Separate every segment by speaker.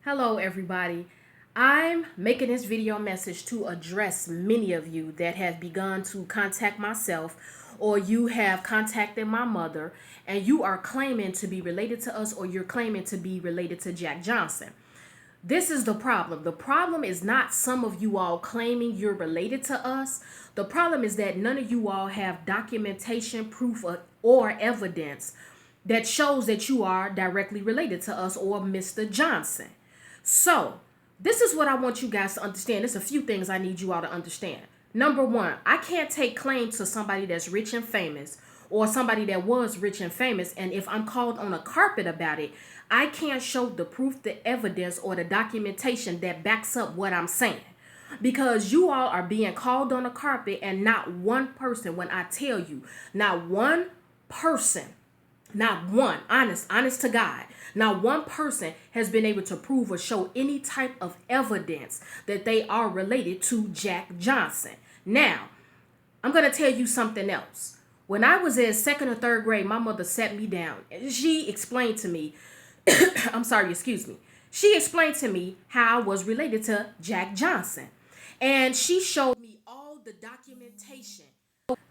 Speaker 1: Hello, everybody. I'm making this video message to address many of you that have begun to contact myself or you have contacted my mother and you are claiming to be related to us or you're claiming to be related to Jack Johnson. This is the problem. The problem is not some of you all claiming you're related to us. The problem is that none of you all have documentation, proof, or evidence that shows that you are directly related to us or Mr. Johnson. So, this is what I want you guys to understand. There's a few things I need you all to understand. Number one, I can't take claim to somebody that's rich and famous or somebody that was rich and famous. And if I'm called on a carpet about it, I can't show the proof, the evidence, or the documentation that backs up what I'm saying. Because you all are being called on a carpet and not one person, when I tell you, not one person, not one, honest to God, not one person has been able to prove or show any type of evidence that they are related to Jack Johnson. Now, I'm going to tell you something else. When I was in second or third grade, my mother sat me down and she explained to me, I'm sorry, excuse me. She explained to me how I was related to Jack Johnson. And she showed me all the documentation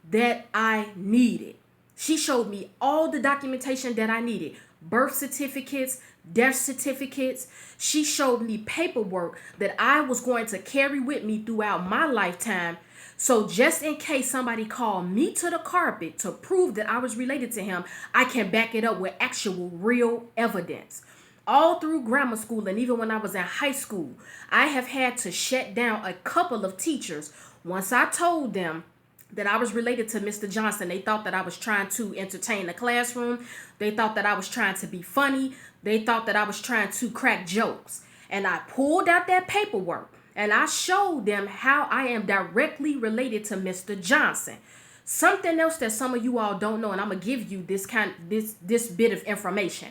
Speaker 1: that I needed. She showed me all the documentation that I needed: birth certificates, death certificates. She showed me paperwork that I was going to carry with me throughout my lifetime. So just in case somebody called me to the carpet to prove that I was related to him, I can back it up with actual real evidence. All through grammar school and even when I was in high school, I have had to shut down a couple of teachers once I told them that I was related to Mr. Johnson. They thought that I was trying to entertain the classroom. They thought that I was trying to be funny. They thought that I was trying to crack jokes. And I pulled out that paperwork and I showed them how I am directly related to Mr. Johnson. Something else that some of you all don't know, and I'm gonna give you this bit of information.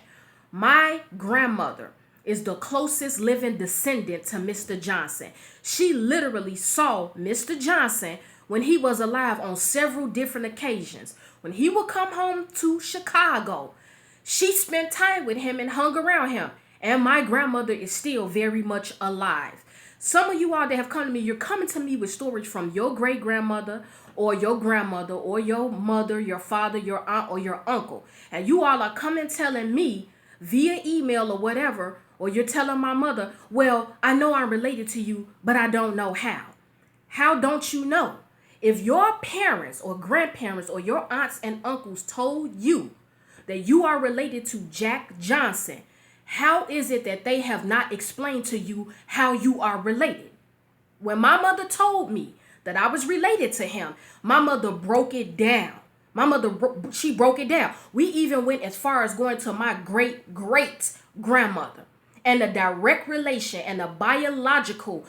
Speaker 1: My grandmother is the closest living descendant to Mr. Johnson. She literally saw Mr. Johnson when he was alive on several different occasions. When he would come home to Chicago, she spent time with him and hung around him. And my grandmother is still very much alive. Some of you all that have come to me, you're coming to me with stories from your great grandmother or your grandmother or your mother, your father, your aunt, or your uncle. And you all are coming telling me via email or whatever, or you're telling my mother, well, I know I'm related to you, but I don't know how. How don't you know? If your parents or grandparents or your aunts and uncles told you that you are related to Jack Johnson, how is it that they have not explained to you how you are related? When my mother told me that I was related to him, my mother broke it down. She broke it down. We even went as far as going to my great grandmother and a direct relation and a biologically,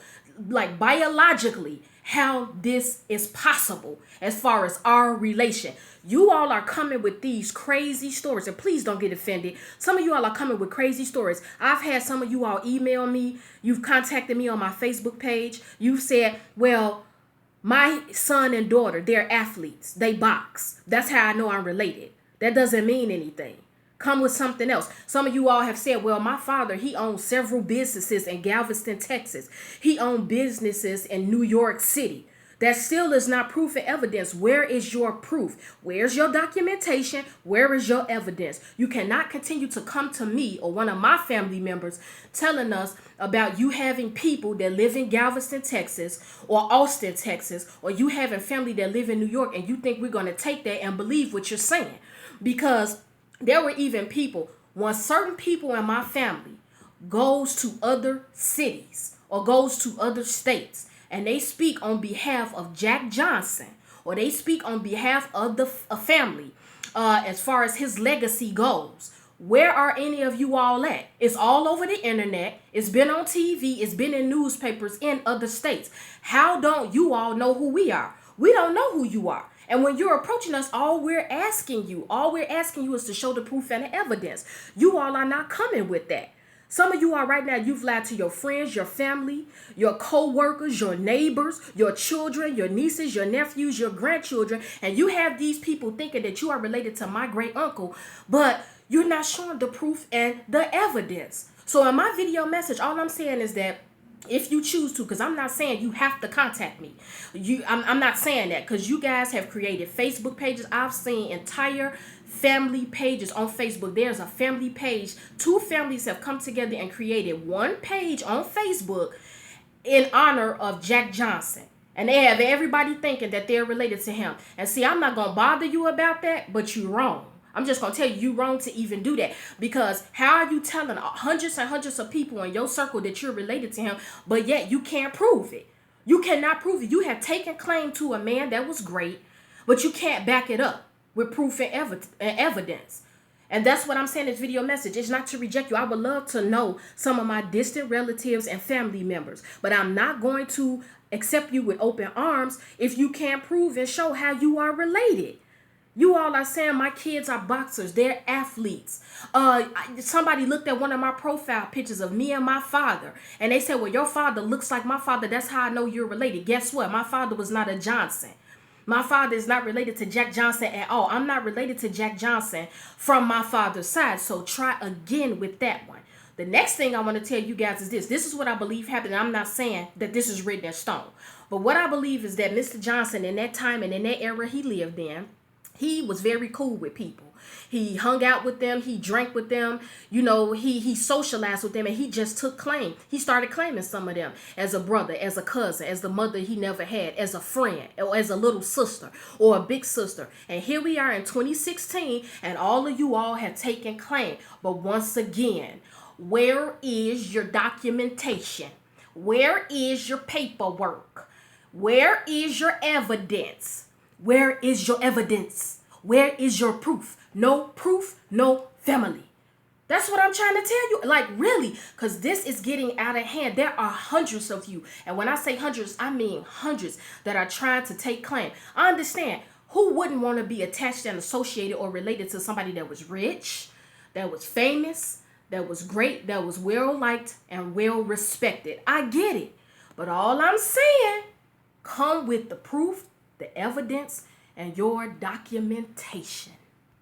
Speaker 1: how this is possible as far as our relation. You all are coming with these crazy stories, and please don't get offended. Some of you all are coming with crazy stories. I've had some of you all email me. You've contacted me on my Facebook page. You've said, well, my son and daughter, they're athletes. They box. That's how I know I'm related. That doesn't mean anything. Come with something else. Some of you all have said, well, my father, he owned several businesses in Galveston, Texas. He owned businesses in New York City. That still is not proof and evidence. Where is your proof? Where's your documentation? Where is your evidence? You cannot continue to come to me or one of my family members telling us about you having people that live in Galveston, Texas, or Austin, Texas, or you having family that live in New York, and you think we're going to take that and believe what you're saying. Because there were even people, when certain people in my family goes to other cities or goes to other states, and they speak on behalf of Jack Johnson, or they speak on behalf of the family, as far as his legacy goes. Where are any of you all at? It's all over the internet. It's been on TV. It's been in newspapers in other states. How don't you all know who we are? We don't know who you are. And when you're approaching us, all we're asking you is to show the proof and the evidence. You all are not coming with that. Some of you are right now, you've lied to your friends, your family, your co-workers, your neighbors, your children, your nieces, your nephews, your grandchildren, and you have these people thinking that you are related to my great uncle, but you're not showing the proof and the evidence. So in my video message, all I'm saying is that if you choose to, because I'm not saying you have to contact me. I'm not saying that, because you guys have created Facebook pages. I've seen entire family pages on Facebook. There's a family page. Two families have come together and created one page on Facebook in honor of Jack Johnson. And they have everybody thinking that they're related to him. And see, I'm not going to bother you about that, but you're wrong. I'm just going to tell you, you're wrong to even do that. Because how are you telling hundreds and hundreds of people in your circle that you're related to him, but yet you can't prove it? You cannot prove it. You have taken claim to a man that was great, but you can't back it up with proof and evidence. And that's what I'm saying in this video message. It's not to reject you. I would love to know some of my distant relatives and family members, but I'm not going to accept you with open arms if you can't prove and show how you are related. You all are saying my kids are boxers. They're athletes. Somebody looked at one of my profile pictures of me and my father, and they said, well, your father looks like my father. That's how I know you're related. Guess what? My father was not a Johnson. My father is not related to Jack Johnson at all. I'm not related to Jack Johnson from my father's side. So try again with that one. The next thing I want to tell you guys is this. This is what I believe happened. I'm not saying that this is written in stone. But what I believe is that Mr. Johnson, in that time and in that era he lived in, he was very cool with people. He hung out with them. He drank with them. You know, he socialized with them, and he just took claim. He started claiming some of them as a brother, as a cousin, as the mother he never had, as a friend, or as a little sister or a big sister. And here we are in 2016, and all of you all have taken claim. But once again, where is your documentation? Where is your paperwork? Where is your evidence? Where is your evidence? Where is your proof? No proof, no family. That's what I'm trying to tell you. Like, really, because this is getting out of hand. There are hundreds of you. And when I say hundreds, I mean hundreds that are trying to take claim. I understand. Who wouldn't want to be attached and associated or related to somebody that was rich, that was famous, that was great, that was well liked and well respected? I get it. But all I'm saying, come with the proof, the evidence, and your documentation.